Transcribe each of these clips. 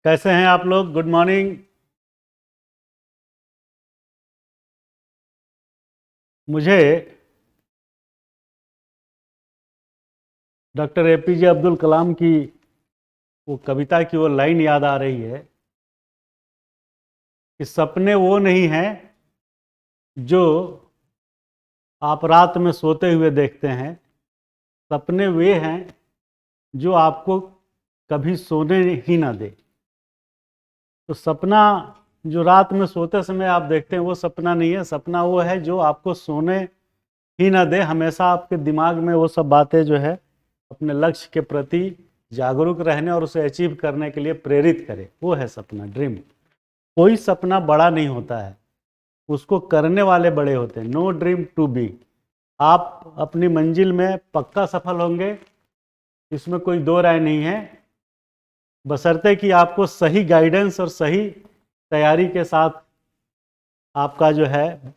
कैसे हैं आप लोग? Good morning. मुझे डॉक्टर एपीजे अब्दुल कलाम की वो कविता की वो लाइन याद आ रही है कि सपने वो नहीं हैं जो आप रात में सोते हुए देखते हैं। सपने वे हैं जो आपको कभी सोने ही ना दे। तो सपना जो रात में सोते समय आप देखते हैं वो सपना नहीं है। सपना वो है जो आपको सोने ही ना दे, हमेशा आपके दिमाग में वो सब बातें जो है अपने लक्ष्य के प्रति जागरूक रहने और उसे अचीव करने के लिए प्रेरित करे। वो है सपना, ड्रीम। कोई सपना बड़ा नहीं होता है, उसको करने वाले बड़े होते हैं। No dream to be. आप अपनी मंजिल में पक्का सफल होंगे, इसमें कोई दो राय नहीं है, बशर्ते कि आपको सही गाइडेंस और सही तैयारी के साथ आपका जो है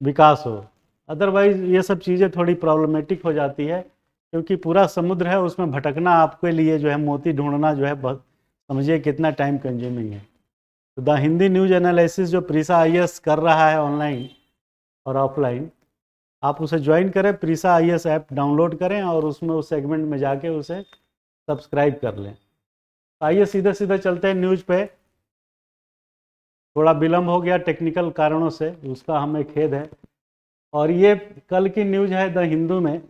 विकास हो। अदरवाइज ये सब चीज़ें थोड़ी प्रॉब्लमेटिक हो जाती है, क्योंकि पूरा समुद्र है, उसमें भटकना आपके लिए जो है मोती ढूंढना जो है बहुत, समझिए कितना टाइम कंज्यूमिंग है। तो द हिंदी न्यूज एनालिसिस जो प्रीसा आईएएस कर रहा है ऑनलाइन और ऑफलाइन, आप उसे ज्वाइन करें। प्रीसा आईएएस ऐप डाउनलोड करें और उसमें उस सेगमेंट में जाके उसे सब्सक्राइब कर लें। आइए सीधे सीधे चलते हैं न्यूज पे। थोड़ा विलम्ब हो गया टेक्निकल कारणों से, उसका हमें खेद है। और ये कल की न्यूज है द हिंदू में।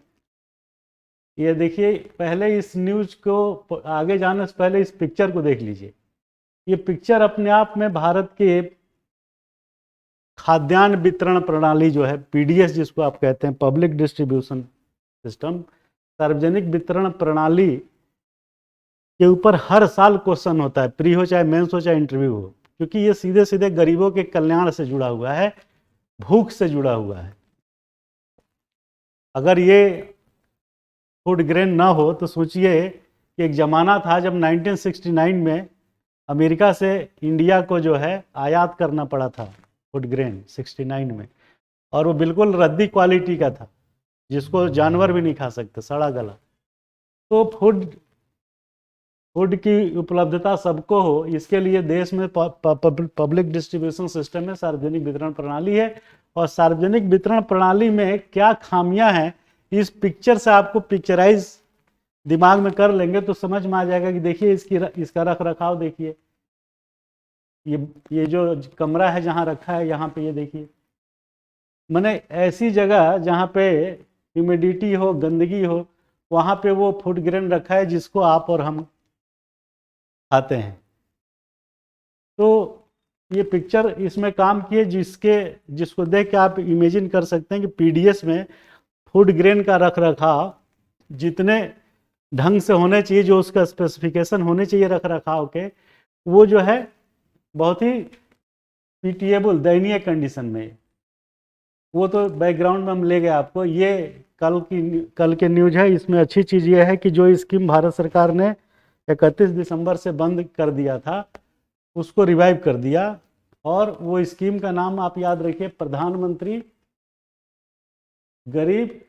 ये देखिए, पहले इस न्यूज को आगे जाने से पहले इस पिक्चर को देख लीजिए। ये पिक्चर अपने आप में भारत के खाद्यान्न वितरण प्रणाली जो है, पीडीएस जिसको आप कहते हैं, पब्लिक डिस्ट्रीब्यूशन सिस्टम, सार्वजनिक वितरण प्रणाली के ऊपर हर साल क्वेश्चन होता है, प्री हो चाहे मेंस हो चाहे इंटरव्यू हो, क्योंकि ये सीधे सीधे गरीबों के कल्याण से जुड़ा हुआ है, भूख से जुड़ा हुआ है। अगर ये फूड ग्रेन ना हो तो सोचिए कि एक ज़माना था जब 1969 में अमेरिका से इंडिया को जो है आयात करना पड़ा था फूड ग्रेन 69 में, और वो बिल्कुल रद्दी क्वालिटी का था, जिसको जानवर भी नहीं खा सकते, सड़ा गला। तो फूड की उपलब्धता सबको हो, इसके लिए देश में पब्लिक डिस्ट्रीब्यूशन सिस्टम है, सार्वजनिक वितरण प्रणाली है। और सार्वजनिक वितरण प्रणाली में क्या खामियां हैं, इस पिक्चर से आपको पिक्चराइज दिमाग में कर लेंगे तो समझ में आ जाएगा कि देखिए इसका रख रखाव देखिए। ये जो कमरा है जहाँ रखा है, यहाँ पे ये देखिए, मैंने ऐसी जगह जहाँ पे ह्यूमिडिटी हो, गंदगी हो, वहाँ पे वो फूड ग्रेन रखा है जिसको आप और हम खाते हैं। तो ये पिक्चर इसमें काम किए जिसको देख के आप इमेजिन कर सकते हैं कि पीडीएस में फूड ग्रेन का रख रखाव जितने ढंग से होने चाहिए, जो उसका स्पेसिफिकेशन होने चाहिए रख रखाव के, वो जो है बहुत ही पीटीएबल दयनीय कंडीशन में। वो तो बैकग्राउंड में हम ले गए आपको। ये कल के न्यूज है। इसमें अच्छी चीज़ ये है कि जो स्कीम भारत सरकार ने 31 दिसंबर से बंद कर दिया था, उसको रिवाइव कर दिया। और वो स्कीम का नाम आप याद रखिए, प्रधानमंत्री गरीब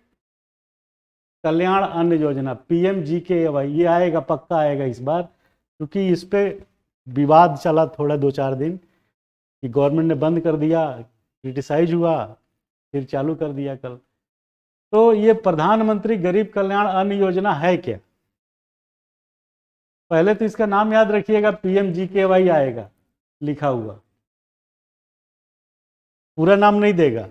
कल्याण अन्न योजना, PMGKY। ये आएगा, पक्का आएगा इस बार, क्योंकि इस पे विवाद चला थोड़ा 2-4 दिन कि गवर्नमेंट ने बंद कर दिया, क्रिटिसाइज हुआ, फिर चालू कर दिया कल। तो ये प्रधानमंत्री गरीब कल्याण अन्न योजना है क्या? पहले तो इसका नाम याद रखिएगा, PMGKY आएगा लिखा हुआ, पूरा नाम नहीं देगा।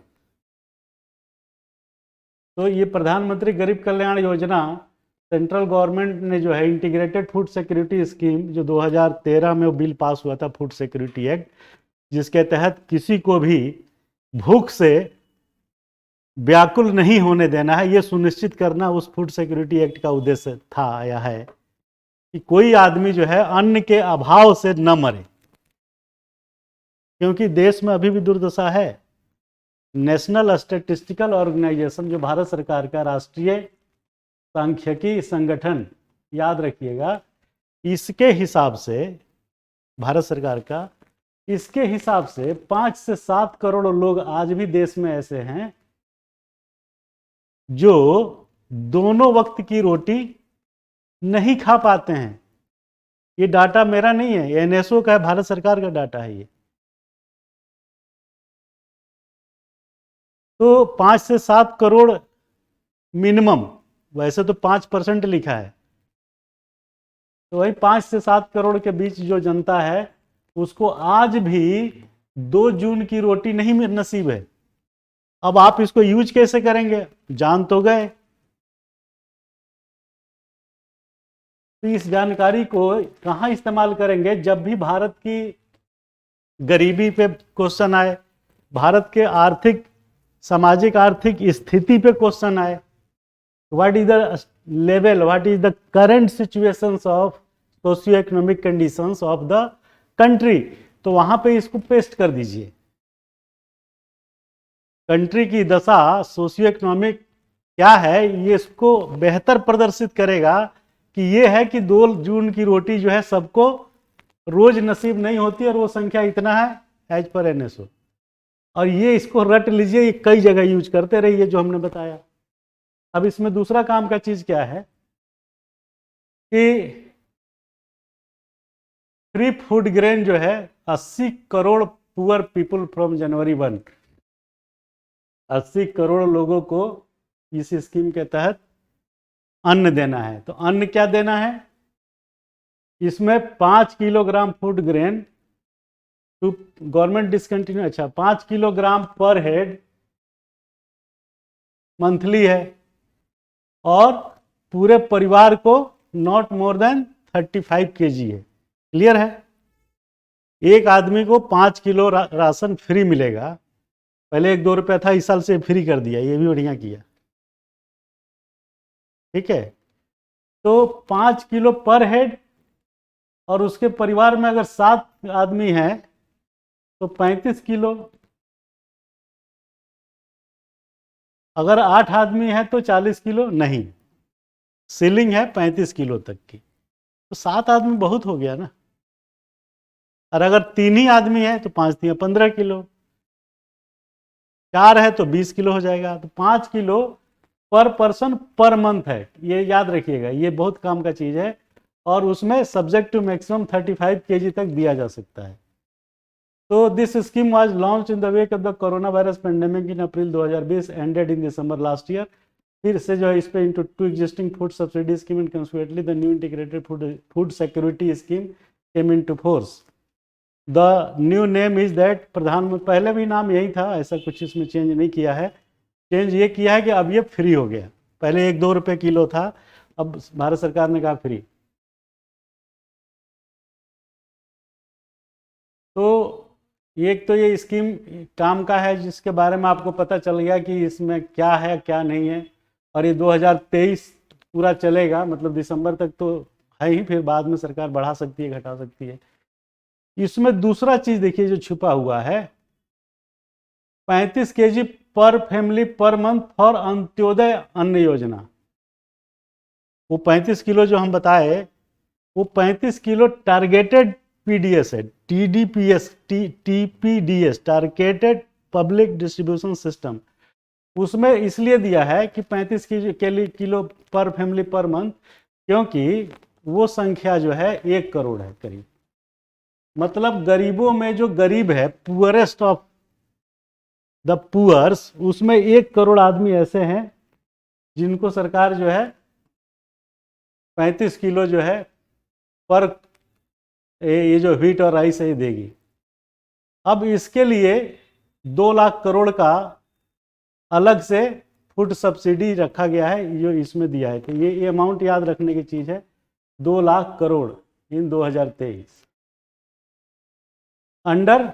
तो ये प्रधानमंत्री गरीब कल्याण योजना सेंट्रल गवर्नमेंट ने जो है इंटीग्रेटेड फूड सिक्योरिटी स्कीम, जो 2013 में वो बिल पास हुआ था, फूड सिक्योरिटी एक्ट, जिसके तहत किसी को भी भूख से व्याकुल नहीं होने देना है, ये सुनिश्चित करना उस फूड सिक्योरिटी एक्ट का उद्देश्य था, आया है कि कोई आदमी जो है अन्न के अभाव से न मरे। क्योंकि देश में अभी भी दुर्दशा है। नेशनल स्टैटिस्टिकल ऑर्गेनाइजेशन, जो भारत सरकार का राष्ट्रीय सांख्यिकी संगठन, याद रखिएगा, इसके हिसाब से, भारत सरकार का, इसके हिसाब से 5 से 7 करोड़ लोग आज भी देश में ऐसे हैं जो दोनों वक्त की रोटी नहीं खा पाते हैं। ये डाटा मेरा नहीं है, एनएसओ का है, भारत सरकार का डाटा है ये। तो 5 से 7 करोड़ मिनिमम, वैसे तो 5% लिखा है, तो वही 5 से 7 करोड़ के बीच जो जनता है उसको आज भी 2 जून की रोटी नहीं नसीब है। अब आप इसको यूज कैसे करेंगे, जान तो गए। तो इस जानकारी को कहां इस्तेमाल करेंगे, जब भी भारत की गरीबी पे क्वेश्चन आए, भारत के आर्थिक सामाजिक आर्थिक स्थिति पे क्वेश्चन आए, what is the level, what is the current situations of socio economic conditions of the country, तो वहां पे इसको पेस्ट कर दीजिए। कंट्री की दशा सोशियो इकोनॉमिक क्या है, ये इसको बेहतर प्रदर्शित करेगा कि ये है कि 2 जून की रोटी जो है सबको रोज नसीब नहीं होती, और वो संख्या इतना है एज पर एनएसओ। और ये इसको रट लीजिए, ये कई जगह यूज करते रहिए जो हमने बताया। अब इसमें दूसरा काम का चीज क्या है कि फ्री फूड ग्रेन जो है 80 crore poor people from January 1, 80 crore लोगों को इस स्कीम के तहत अन्न देना है। तो अन्न क्या देना है, इसमें 5 kilogram food grain to government discontinue, अच्छा 5 किलोग्राम पर हेड मंथली है, और पूरे परिवार को नॉट मोर देन 35 kg है। क्लियर है, एक आदमी को 5 किलो राशन फ्री मिलेगा। पहले 1-2 रुपया था, इस साल से फ्री कर दिया, ये भी बढ़िया किया। ठीक है, तो 5 किलो पर हेड, और उसके परिवार में अगर 7 आदमी हैं तो 35 किलो, अगर 8 आदमी हैं तो 40 किलो नहीं, सीलिंग है 35 किलो तक की। तो 7 आदमी बहुत हो गया ना, और अगर 3 ही आदमी है तो 5 × 15 किलो, 4 है तो 20 किलो हो जाएगा। तो 5 किलो पर पर्सन पर मंथ है, ये याद रखिएगा, ये बहुत काम का चीज है। और उसमें सब्जेक्ट टू मैक्सिमम 35 kg तक दिया जा सकता है। तो this scheme was launch in the wake of the coronavirus pandemic in April 2020, ended in December last year. फिर से जो है इस पे into 2 existing food subsidy scheme and consequently the new integrated food security scheme came into force. The new name is that, प्रधानमंत्री, पहले भी नाम यही था, ऐसा कुछ इसमें चेंज नहीं किया है। चेंज ये किया है कि अब ये फ्री हो गया, पहले 1-2 रुपये किलो था, अब भारत सरकार ने कहा फ्री। तो एक तो ये स्कीम काम का है जिसके बारे में आपको पता चल गया कि इसमें क्या है क्या नहीं है, और ये 2023 पूरा चलेगा, मतलब दिसंबर तक तो है ही, फिर बाद में सरकार बढ़ा सकती है घटा सकती है। इसमें दूसरा चीज देखिए जो छुपा हुआ है, 35 kg पर family per month for Antyodaya अन्न योजना। वो 35 किलो जो हम बताए, वो 35 किलो टारगेटेड पीडीएस है, TDPS, TPDS, targeted public distribution system. उसमें इसलिए दिया है कि 35 किलो पर फैमिली पर मंथ, क्योंकि वो संख्या जो है 1 करोड़ है करीब। मतलब गरीबों में जो गरीब है, पुअरेस्ट ऑफ द पुअर्स, उसमें 1 करोड़ आदमी ऐसे हैं जिनको सरकार जो है 35 किलो जो है पर ये जो व्हीट और राइस है ये देगी। अब इसके लिए 2 लाख करोड़ का अलग से फूड सब्सिडी रखा गया है, जो इसमें दिया है। तो ये अमाउंट याद रखने की चीज है, 2 लाख करोड़ इन 2023 under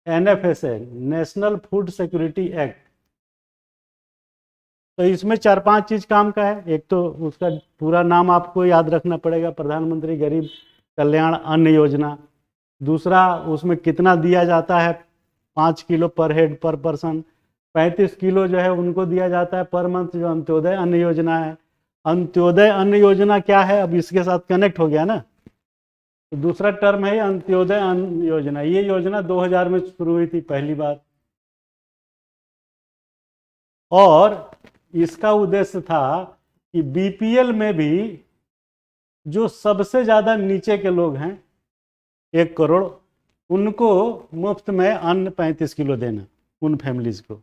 NFSA, national food security act. तो इसमें 4-5 चीज काम का है। एक तो उसका पूरा नाम आपको याद रखना पड़ेगा, प्रधानमंत्री गरीब कल्याण अन्न योजना। दूसरा, उसमें कितना दिया जाता है, 5 किलो पर हेड पर पर्सन। 35 किलो जो है उनको दिया जाता है पर मंथ, जो अंत्योदय अन्न योजना है। अंत्योदय अन्न योजना क्या है, अब इसके साथ कनेक्ट हो गया ना। तो दूसरा टर्म है अंत्योदय अन्न योजना। ये योजना 2000 में शुरू हुई थी पहली बार, और इसका उद्देश्य था कि बीपीएल में भी जो सबसे ज़्यादा नीचे के लोग हैं 1 करोड़, उनको मुफ्त में अन्न 35 किलो देना, उन फैमिलीज़ को।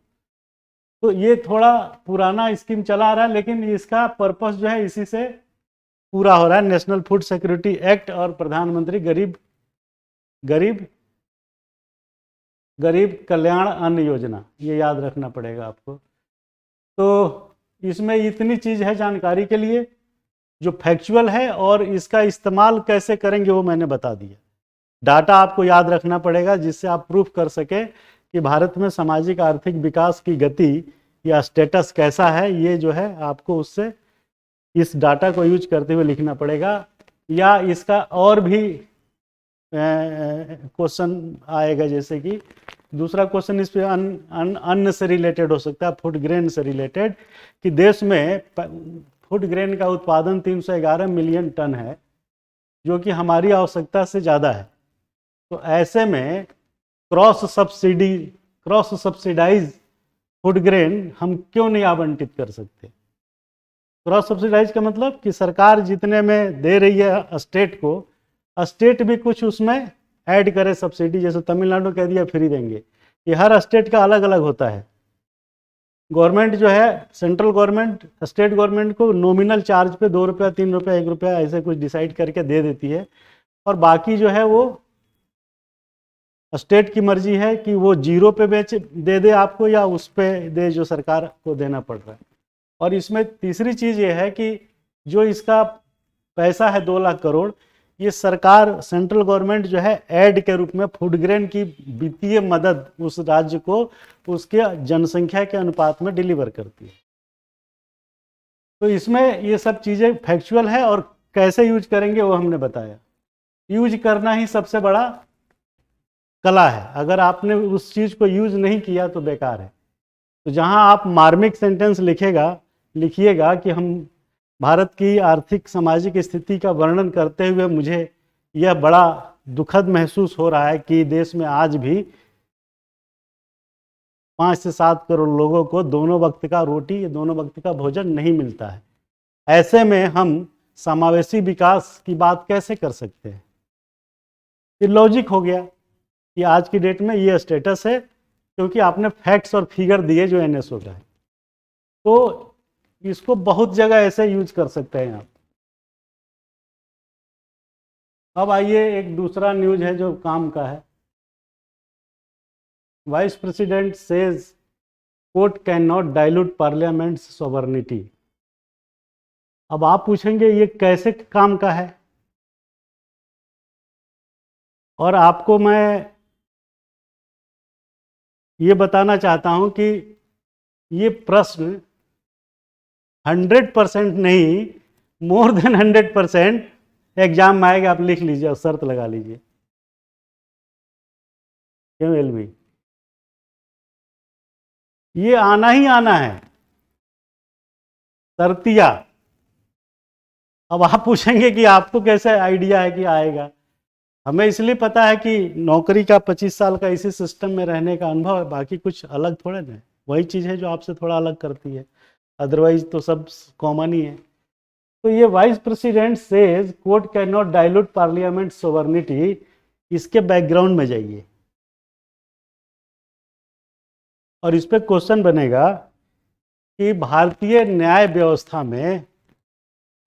तो ये थोड़ा पुराना स्कीम चला आ रहा है, लेकिन इसका पर्पस जो है इसी से पूरा हो रहा है। नेशनल फूड सिक्योरिटी एक्ट और प्रधानमंत्री गरीब कल्याण अन्न योजना, ये याद रखना पड़ेगा आपको। तो इसमें इतनी चीज़ है जानकारी के लिए जो फैक्चुअल है, और इसका इस्तेमाल कैसे करेंगे वो मैंने बता दिया। डाटा आपको याद रखना पड़ेगा जिससे आप प्रूफ कर सके कि भारत में सामाजिक आर्थिक विकास की गति या स्टेटस कैसा है। ये जो है आपको उससे इस डाटा को यूज करते हुए लिखना पड़ेगा। या इसका और भी क्वेश्चन आएगा, जैसे कि दूसरा क्वेश्चन इस पे अन्न से रिलेटेड हो सकता है, फूड ग्रेन से रिलेटेड, कि देश में फूड ग्रेन का उत्पादन 311 मिलियन टन है, जो कि हमारी आवश्यकता से ज़्यादा है। तो ऐसे में क्रॉस सब्सिडाइज फूड ग्रेन हम क्यों नहीं आवंटित कर सकते? क्रॉस सब्सिडाइज का मतलब कि सरकार जितने में दे रही है स्टेट को, स्टेट भी कुछ उसमें ऐड करे सब्सिडी। जैसे तमिलनाडु कह दिया फ्री देंगे, ये हर स्टेट का अलग अलग होता है। गवर्नमेंट जो है, सेंट्रल गवर्नमेंट स्टेट गवर्नमेंट को नॉमिनल चार्ज पे 2 रुपया 3 रुपया 1 रुपया ऐसे कुछ डिसाइड करके दे देती है, और बाकी जो है वो स्टेट की मर्जी है कि वो 0 पे दे दे आपको, या उस पे दे जो सरकार को देना पड़ रहा है। और इसमें तीसरी चीज़ ये है कि जो इसका पैसा है 2 लाख करोड़, ये सरकार सेंट्रल गवर्नमेंट जो है ऐड के रूप में फूड ग्रेन की वित्तीय मदद उस राज्य को उसके जनसंख्या के अनुपात में डिलीवर करती है। तो इसमें ये सब चीज़ें फैक्चुअल है, और कैसे यूज करेंगे वो हमने बताया। यूज करना ही सबसे बड़ा कला है। अगर आपने उस चीज़ को यूज नहीं किया तो बेकार है। तो जहां आप मार्मिक सेंटेंस लिखिएगा कि हम भारत की आर्थिक सामाजिक स्थिति का वर्णन करते हुए मुझे यह बड़ा दुखद महसूस हो रहा है कि देश में आज भी 5 से 7 करोड़ लोगों को दोनों वक्त का रोटी, दोनों वक्त का भोजन नहीं मिलता है। ऐसे में हम समावेशी विकास की बात कैसे कर सकते हैं? ये लॉजिक हो गया कि आज की डेट में ये स्टेटस है, क्योंकि आपने फैक्ट्स और फिगर दिए जो एनएसओ का है। तो इसको बहुत जगह ऐसे यूज कर सकते हैं आप। अब आइए एक दूसरा न्यूज है जो काम का है। Vice president says court can not dilute parliaments sovereignty. अब आप पूछेंगे ये कैसे काम का है, और आपको मैं ये बताना चाहता हूं कि ये प्रश्न 100% नहीं, मोर देन 100% एग्जाम में आएगा। आप लिख लीजिए और शर्त लगा लीजिए। क्यों एलवी? ये आना ही आना है, शर्तिया। अब आप पूछेंगे कि आपको कैसे आइडिया है कि आएगा? हमें इसलिए पता है कि नौकरी का 25 साल का इसी सिस्टम में रहने का अनुभव है, बाकी कुछ अलग थोड़े ना। वही चीज़ है जो आपसे थोड़ा अलग करती है, अदरवाइज तो सब कॉमन ही है। तो ये vice president says court can not dilute parliament sovereignty, इसके बैकग्राउंड में जाइए और इस पे क्वेश्चन बनेगा कि भारतीय न्याय व्यवस्था में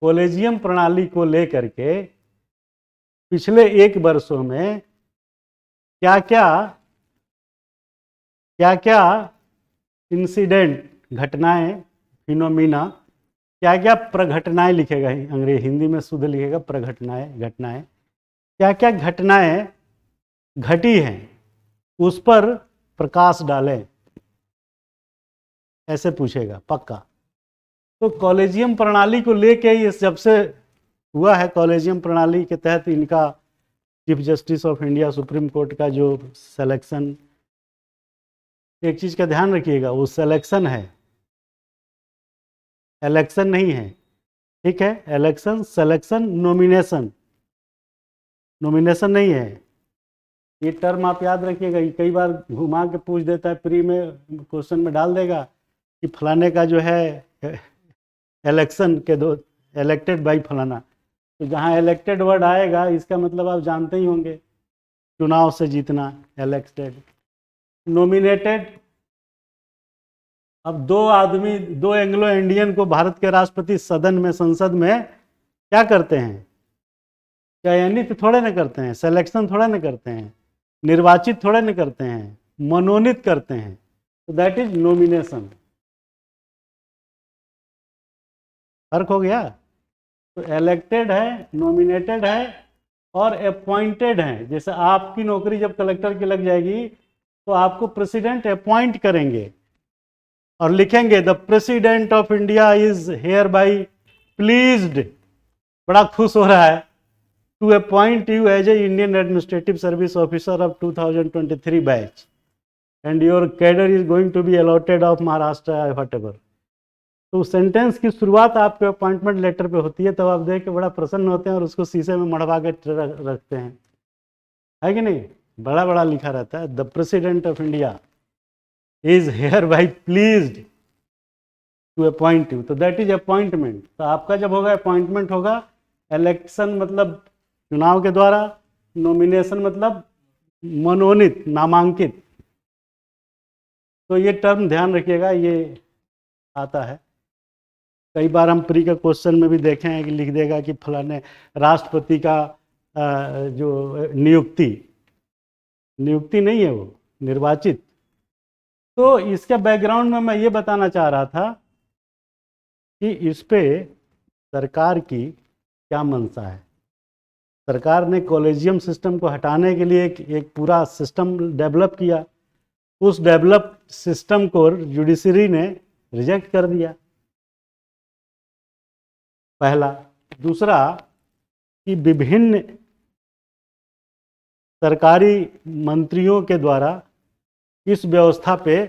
कॉलेजियम प्रणाली को लेकर के पिछले 1 वर्षों में क्या क्या इंसिडेंट, घटनाएं, फिनोमिना, क्या प्रघटनाएं लिखेगा, अंग्रेजी हिंदी में शुद्ध लिखेगा प्रघटनाएं, घटनाएं, क्या घटनाएं घटी हैं उस पर प्रकाश डालें, ऐसे पूछेगा पक्का। तो कॉलेजियम प्रणाली को लेके ये जब से हुआ है, कॉलेजियम प्रणाली के तहत इनका chief justice of India supreme court का जो सिलेक्शन, एक चीज़ का ध्यान रखिएगा, वो सिलेक्शन है, इलेक्शन नहीं है, ठीक है? इलेक्शन, सिलेक्शन, नॉमिनेशन नहीं है। ये टर्म आप याद रखिएगा, कई बार घुमा के पूछ देता है, प्री में क्वेश्चन में डाल देगा कि फलाने का जो है इलेक्शन के दो, इलेक्टेड बाई फलाना, तो जहाँ इलेक्टेड वर्ड आएगा इसका मतलब आप जानते ही होंगे, चुनाव से जीतना, इलेक्टेड। नॉमिनेटेड, अब दो आदमी, दो एंग्लो इंडियन को भारत के राष्ट्रपति सदन में, संसद में क्या करते हैं, चयनित थोड़े ना करते हैं, सिलेक्शन थोड़े ना करते हैं, निर्वाचित थोड़े ना करते हैं, मनोनीत करते हैं। तो दैट इज नॉमिनेशन। फर्क हो गया। तो इलेक्टेड है, नॉमिनेटेड है और अपॉइंटेड है। जैसे आपकी नौकरी जब कलेक्टर की लग जाएगी तो आपको प्रेसिडेंट अपॉइंट करेंगे और लिखेंगे the president of India is hereby pleased, बड़ा खुश हो रहा है, to appoint you as a Indian administrative service officer of 2023 batch and your cadre is going to be allotted of Maharashtra whatever. तो sentence की शुरुआत आपके appointment letter पे होती है, तब आप देख के बड़ा प्रसन्न होते हैं और उसको शीशे में मढ़वा के रखते हैं, है कि नहीं? बड़ा बड़ा लिखा रहता है the president of India is hereby pleased to appoint you. तो दैट इज अपॉइंटमेंट। तो आपका जब होगा अपॉइंटमेंट होगा, इलेक्शन मतलब चुनाव के द्वारा, नॉमिनेशन मतलब मनोनीत, नामांकित। तो ये टर्म ध्यान रखिएगा, ये आता है कई बार। हम प्री के क्वेश्चन में भी देखे हैं कि लिख देगा कि फलाने राष्ट्रपति का जो नियुक्ति नहीं है, वो निर्वाचित। तो इसके बैकग्राउंड में मैं ये बताना चाह रहा था कि इस पे सरकार की क्या मंशा है। सरकार ने कॉलेजियम सिस्टम को हटाने के लिए एक पूरा सिस्टम डेवलप किया। उस डेवलप सिस्टम को जुडिशरी ने रिजेक्ट कर दिया, पहला। दूसरा कि विभिन्न सरकारी मंत्रियों के द्वारा इस व्यवस्था पे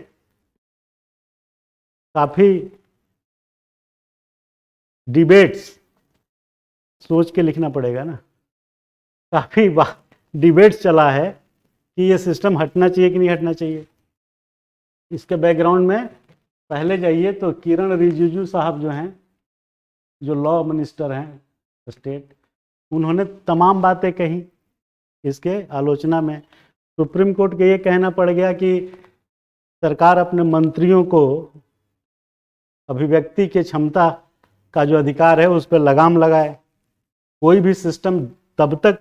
काफ़ी डिबेट्स, सोच के लिखना पड़ेगा ना, काफ़ी डिबेट्स चला है कि ये सिस्टम हटना चाहिए कि नहीं हटना चाहिए। इसके बैकग्राउंड में पहले जाइए तो किरण रिजिजू साहब जो हैं, जो लॉ मिनिस्टर हैं स्टेट, उन्होंने तमाम बातें कही इसके आलोचना में। सुप्रीम कोर्ट के ये कहना पड़ गया कि सरकार अपने मंत्रियों को अभिव्यक्ति के क्षमता का जो अधिकार है उस पर लगाम लगाए। कोई भी सिस्टम तब तक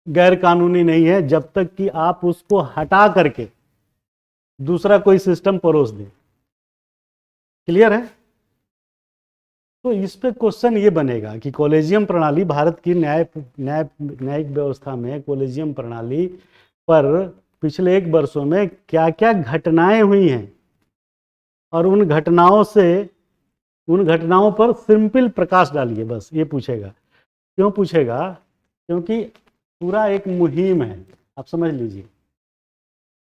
गैर कानूनी नहीं है जब तक कि आप उसको हटा करके दूसरा कोई सिस्टम परोस दें। क्लियर है? तो इस पे क्वेश्चन ये बनेगा कि कॉलेजियम प्रणाली, भारत की न्यायिक व्यवस्था में कॉलेजियम प्रणाली पर पिछले 1 वर्षों में क्या क्या घटनाएं हुई हैं, और उन घटनाओं पर सिंपल प्रकाश डालिए, बस ये पूछेगा। क्यों पूछेगा? क्योंकि पूरा एक मुहिम है, आप समझ लीजिए।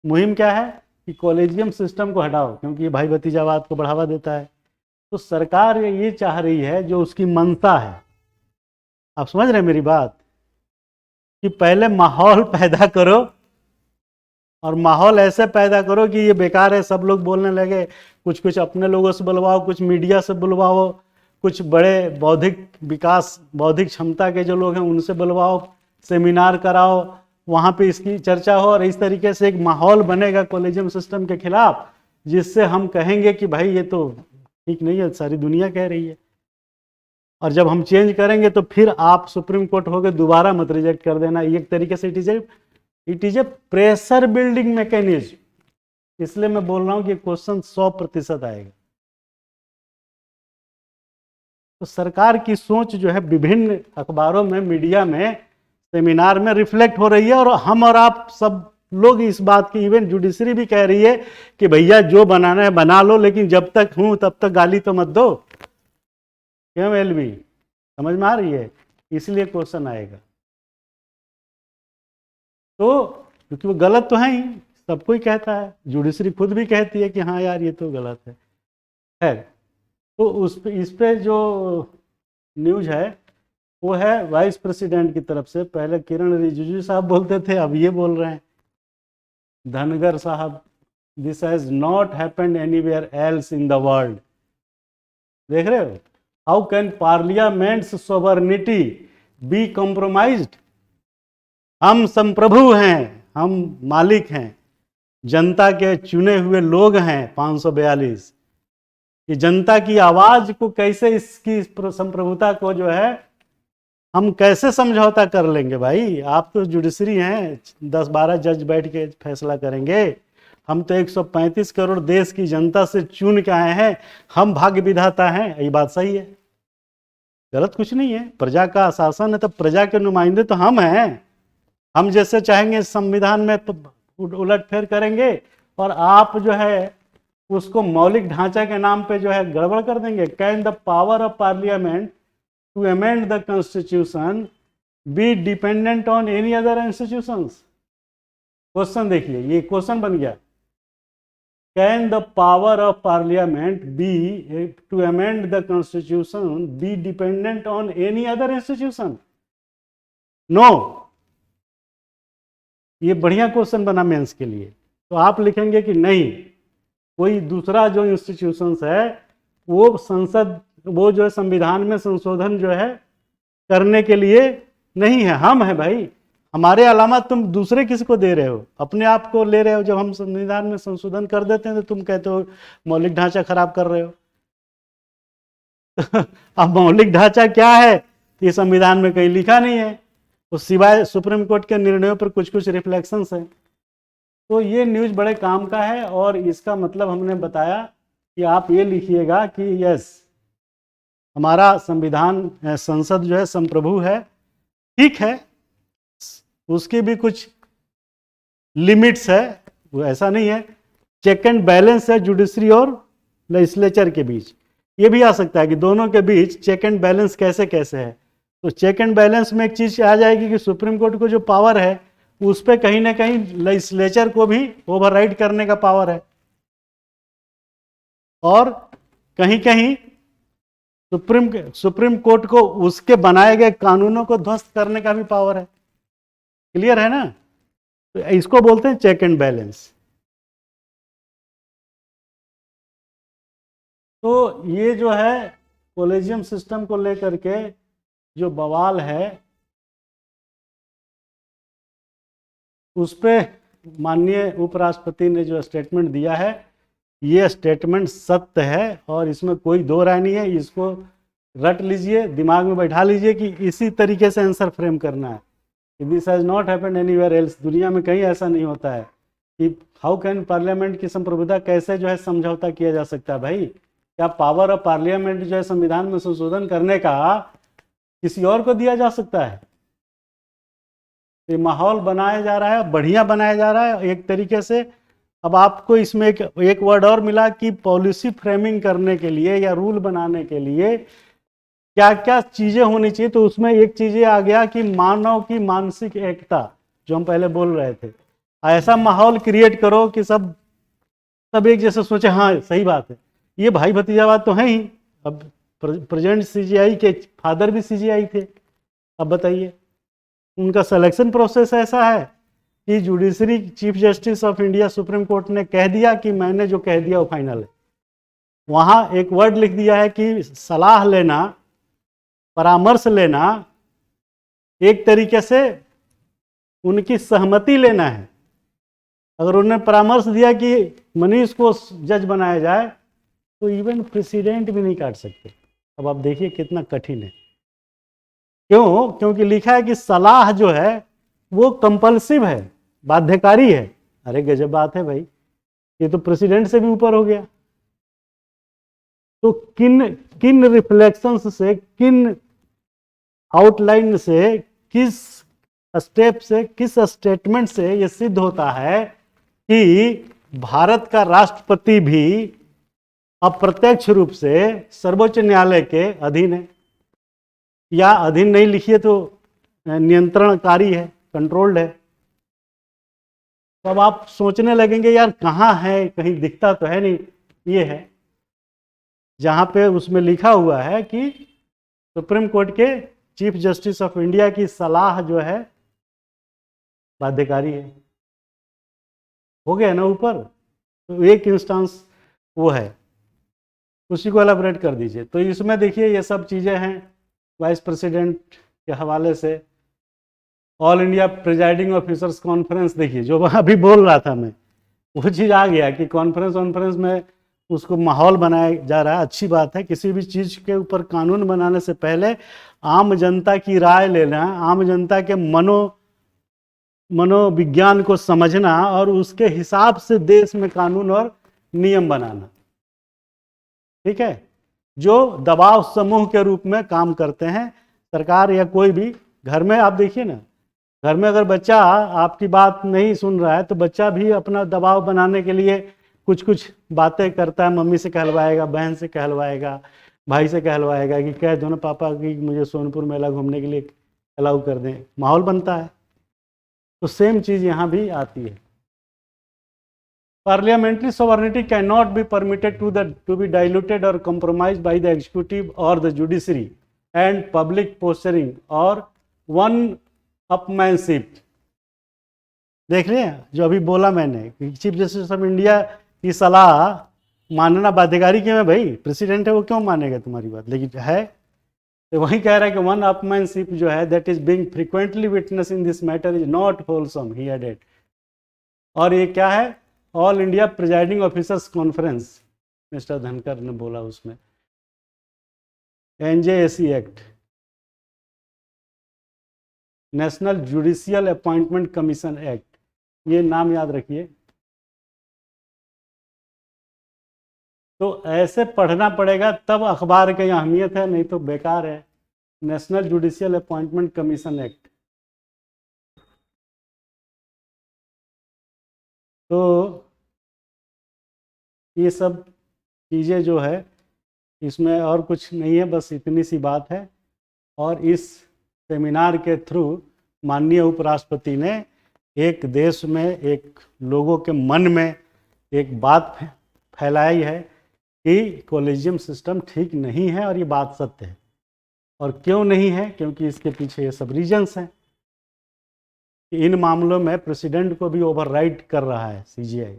मुहिम क्या है कि कॉलेजियम सिस्टम को हटाओ, क्योंकि ये भाई भतीजावाद को बढ़ावा देता है। तो सरकार ये चाह रही है, जो उसकी मंशा है, आप समझ रहे हैं मेरी बात, कि पहले माहौल पैदा करो, और माहौल ऐसे पैदा करो कि ये बेकार है, सब लोग बोलने लगे। कुछ कुछ अपने लोगों से बुलवाओ, कुछ मीडिया से बुलवाओ, कुछ बड़े बौद्धिक विकास, बौद्धिक क्षमता के जो लोग हैं उनसे बुलवाओ, सेमिनार कराओ, वहाँ पे इसकी चर्चा हो, और इस तरीके से एक माहौल बनेगा कॉलेजियम सिस्टम के खिलाफ, जिससे हम कहेंगे कि भाई ये तो ठीक नहीं है, सारी दुनिया कह रही है। और जब हम चेंज करेंगे तो फिर आप सुप्रीम कोर्ट होकर दोबारा मत रिजेक्ट कर देना। एक तरीके से it is a pressure building mechanism. इसलिए मैं बोल रहा हूं कि क्वेश्चन 100% आएगा। तो सरकार की सोच जो है विभिन्न अखबारों में, मीडिया में, सेमिनार में रिफ्लेक्ट हो रही है, और हम और आप सब लोग इस बात की, इवन जुडिशरी भी कह रही है कि भैया जो बनाना है बना लो, लेकिन जब तक हूं तब तक गाली तो मत दो। क्यों एलवी, समझ में आ रही है? इसलिए क्वेश्चन आएगा। तो क्योंकि वो गलत तो है ही, सब कोई कहता है, जुडिशरी खुद भी कहती है कि हाँ यार ये तो गलत है। तो इस पे जो न्यूज है वो है वाइस प्रेसिडेंट की तरफ से। पहले किरण रिजिजू साहब बोलते थे, अब ये बोल रहे हैं धनगर साहब, this has not happened anywhere else in the world. देख रहे हो? How can parliament's sovereignty be compromised? हम संप्रभु हैं, हम मालिक हैं, जनता के चुने हुए लोग हैं 542। कि जनता की आवाज को कैसे, इसकी संप्रभुता को जो है हम कैसे समझौता कर लेंगे? भाई आप तो जुडिशरी हैं, 10-12 जज बैठ के फैसला करेंगे। हम तो 135 करोड़ देश की जनता से चुन के आए हैं, हम भाग्य विधाता हैं। ये बात सही है, गलत कुछ नहीं है। प्रजा का शासन है तो प्रजा के नुमाइंदे तो हम हैं। हम जैसे चाहेंगे संविधान में उलटफेर करेंगे और आप जो है उसको मौलिक ढांचा के नाम पे जो है गड़बड़ कर देंगे। Can the power of parliament to amend the constitution be dependent on any other institutions? Question देखिए, ये क्वेश्चन बन गया। Can the power of parliament be to amend the constitution be dependent on any other institution? No. ये बढ़िया question बना mains के लिए। तो आप लिखेंगे कि नहीं, कोई दूसरा जो इंस्टीट्यूशंस है वो संसद, वो जो है संविधान में संशोधन जो है करने के लिए नहीं है, हम हैं भाई। हमारे अलावा तुम दूसरे किसी को दे रहे हो? अपने आप को ले रहे हो। जब हम संविधान में संशोधन कर देते हैं तो तुम कहते हो मौलिक ढांचा खराब कर रहे हो। अब मौलिक ढांचा क्या है ये संविधान में कहीं लिखा नहीं है, तो सिवाय सुप्रीम कोर्ट के निर्णयों पर कुछ कुछ रिफ्लेक्शंस हैं। तो ये न्यूज़ बड़े काम का है और इसका मतलब हमने बताया कि आप ये लिखिएगा कि यस, हमारा संविधान, संसद जो है संप्रभु है, ठीक है, उसकी भी कुछ लिमिट्स है, वो ऐसा नहीं है। चेक एंड बैलेंस है जुडिशरी और लेजिस्लेचर के बीच। ये भी आ सकता है कि दोनों के बीच चेक एंड बैलेंस कैसे कैसे है। तो चेक एंड बैलेंस में एक चीज आ जाएगी कि सुप्रीम कोर्ट को जो पावर है उस पर कहीं ना कहीं लेजिस्लेचर को भी ओवरराइड करने का पावर है, और कहीं कहीं सुप्रीम कोर्ट को उसके बनाए गए कानूनों को ध्वस्त करने का भी पावर है। क्लियर है ना? तो इसको बोलते हैं चेक एंड बैलेंस। तो ये जो है कॉलेजियम सिस्टम को लेकर के जो बवाल है उस पे माननीय उपराष्ट्रपति ने जो स्टेटमेंट दिया है, ये स्टेटमेंट सत्य है और इसमें कोई दो राय नहीं है। इसको रट लीजिए, दिमाग में बैठा लीजिए कि इसी तरीके से आंसर फ्रेम करना है। This has not happened anywhere else. दुनिया में कहीं ऐसा नहीं होता है कि हाउ कैन पार्लियामेंट की संप्रभुता कैसे जो है समझौता किया जा सकता है? भाई क्या पावर ऑफ पार्लियामेंट जो है संविधान में संशोधन करने का किसी और को दिया जा सकता है? ये माहौल बनाया जा रहा है, बढ़िया बनाया जा रहा है एक तरीके से। अब आपको इसमें एक वर्ड और मिला कि पॉलिसी फ्रेमिंग करने के लिए या रूल बनाने के लिए क्या क्या चीजें होनी चाहिए। तो उसमें एक चीज आ गया कि मानव की मानसिक एकता, जो हम पहले बोल रहे थे। ऐसा माहौल क्रिएट करो कि सब एक जैसे सोचे, हाँ सही बात है, ये भाई भतीजावाद तो है ही। अब प्रेजेंट सीजीआई के फादर भी सीजीआई थे। अब बताइए, उनका सिलेक्शन प्रोसेस ऐसा है कि judiciary chief justice of India supreme court ने कह दिया कि मैंने जो कह दिया वो फाइनल है। वहां एक वर्ड लिख दिया है कि सलाह लेना, परामर्श लेना, एक तरीके से उनकी सहमति लेना है। अगर उन्होंने परामर्श दिया कि मनीष को जज बनाया जाए तो इवन प्रेसिडेंट भी नहीं काट सकते। अब आप देखिए कितना कठिन है। क्यों? क्योंकि लिखा है कि सलाह जो है वो कंपल्सिव है, बाध्यकारी है। अरे गजब बात है भाई, ये तो प्रेसिडेंट से भी ऊपर हो गया। तो किन किन रिफ्लेक्शंस से, किन आउटलाइन से, किस स्टेप से, किस स्टेटमेंट से ये सिद्ध होता है कि भारत का राष्ट्रपति भी अप्रत्यक्ष रूप से सर्वोच्च न्यायालय के अधीन है, या अधीन नहीं लिखिए तो नियंत्रणकारी है, कंट्रोल्ड है। तो अब आप सोचने लगेंगे यार कहाँ है, कहीं दिखता तो है नहीं। ये है जहाँ पे उसमें लिखा हुआ है कि सुप्रीम कोर्ट के चीफ जस्टिस ऑफ इंडिया की सलाह जो है बाध्यकारी है। हो गया ना ऊपर? तो एक इंस्टेंस वो है। उसी को एलाबोरेट कर दीजिए। तो इसमें देखिए ये सब चीज़ें हैं वाइस प्रेसिडेंट के हवाले से। All India presiding officers conference, देखिए जो अभी बोल रहा था मैं, वो चीज़ आ गया कि कॉन्फ्रेंस में उसको माहौल बनाया जा रहा है। अच्छी बात है, किसी भी चीज़ के ऊपर कानून बनाने से पहले आम जनता की राय लेना, आम जनता के मनोविज्ञान को समझना और उसके हिसाब से देश में कानून और नियम बनाना, ठीक है। जो दबाव समूह के रूप में काम करते हैं, सरकार या कोई भी। घर में आप देखिए ना, घर में अगर बच्चा आपकी बात नहीं सुन रहा है तो बच्चा भी अपना दबाव बनाने के लिए कुछ कुछ बातें करता है, मम्मी से कहलवाएगा, बहन से कहलवाएगा, भाई से कहलवाएगा कि कह दो ना पापा कि मुझे सोनपुर मेला घूमने के लिए अलाउ कर दें, माहौल बनता है। तो सेम चीज़ यहाँ भी आती है। Parliamentary sovereignty cannot be permitted to be diluted or compromised by the executive or the judiciary and public posturing or one-upmanship। देख रहे हैं जो अभी बोला मैंने कि चीफ जस्टिस ऑफ इंडिया की सलाह मानना बाध्यकारी क्यों है भाई? प्रेसिडेंट है, वो क्यों मानेगा तुम्हारी बात? लेकिन है तो वही कह रहा है कि वन अपमैनशिप जो है that is being frequently witness in this matter is not wholesome, he added. और ये क्या है? All India presiding officers conference, mister Dhankhar ने बोला उसमें। NJAC act, national judicial appointment commission act, ये नाम याद रखिए। तो ऐसे पढ़ना पड़ेगा तब अखबार की अहमियत है, नहीं तो बेकार है। National judicial appointment commission act. तो ये सब चीज़ें जो है इसमें और कुछ नहीं है, बस इतनी सी बात है। और इस सेमिनार के थ्रू माननीय उपराष्ट्रपति ने एक देश में, एक लोगों के मन में एक बात फैलाई है कि कॉलेजियम सिस्टम ठीक नहीं है, और ये बात सत्य है। और क्यों नहीं है? क्योंकि इसके पीछे ये सब रीजन्स हैं। इन मामलों में प्रेसिडेंट को भी ओवरराइड कर रहा है CGI।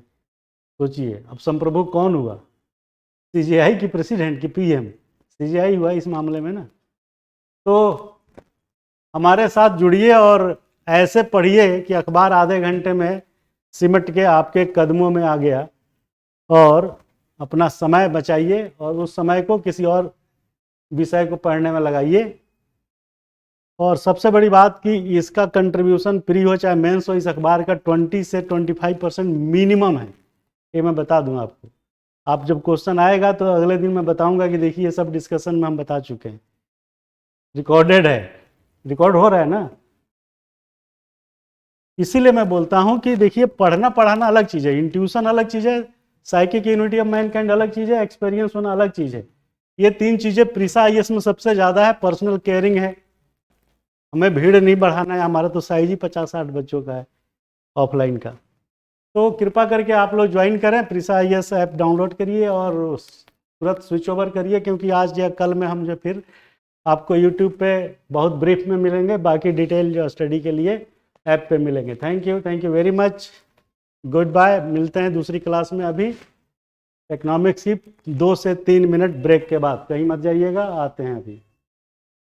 सोचिए, अब संप्रभु कौन हुआ, CGI की प्रेसिडेंट की PM? CGI हुआ इस मामले में ना। तो हमारे साथ जुड़िए और ऐसे पढ़िए कि अखबार आधे घंटे में सिमट के आपके कदमों में आ गया। और अपना समय बचाइए और उस समय को किसी और विषय को पढ़ने में लगाइए। और सबसे बड़ी बात कि इसका कंट्रीब्यूशन प्री हो चाहे मेंस हो, इस अखबार का 20 से 25% मिनिमम है, ये मैं बता दूं आपको। आप जब क्वेश्चन आएगा तो अगले दिन मैं बताऊंगा कि देखिए ये सब डिस्कशन में हम बता चुके हैं, रिकॉर्डेड है, रिकॉर्ड हो रहा है ना। इसीलिए मैं बोलता हूं कि देखिए पढ़ना पढ़ाना अलग चीज़ है, इंट्यूशन अलग चीज़ है, साइकिक यूनिटी ऑफ मैनकाइंड अलग चीज़ है, एक्सपीरियंस होना अलग चीज़ है। ये तीन चीज़ें प्रीसा IAS में सबसे ज़्यादा है। पर्सनल केयरिंग है, हमें भीड़ नहीं बढ़ाना है, हमारा तो साइज ही 50-60 बच्चों का है ऑफलाइन का। तो कृपा करके आप लोग ज्वाइन करें, प्रीसा IAS ऐप डाउनलोड करिए और तुरंत स्विच ओवर करिए, क्योंकि आज या कल में हम जो फिर आपको यूट्यूब पे बहुत ब्रीफ में मिलेंगे, बाकी डिटेल जो स्टडी के लिए ऐप पे मिलेंगे। Thank you very much, good bye. मिलते हैं दूसरी क्लास में। अभी इकोनॉमिक्स की 2 से 3 मिनट ब्रेक के बाद, कहीं मत जाइएगा, आते हैं अभी।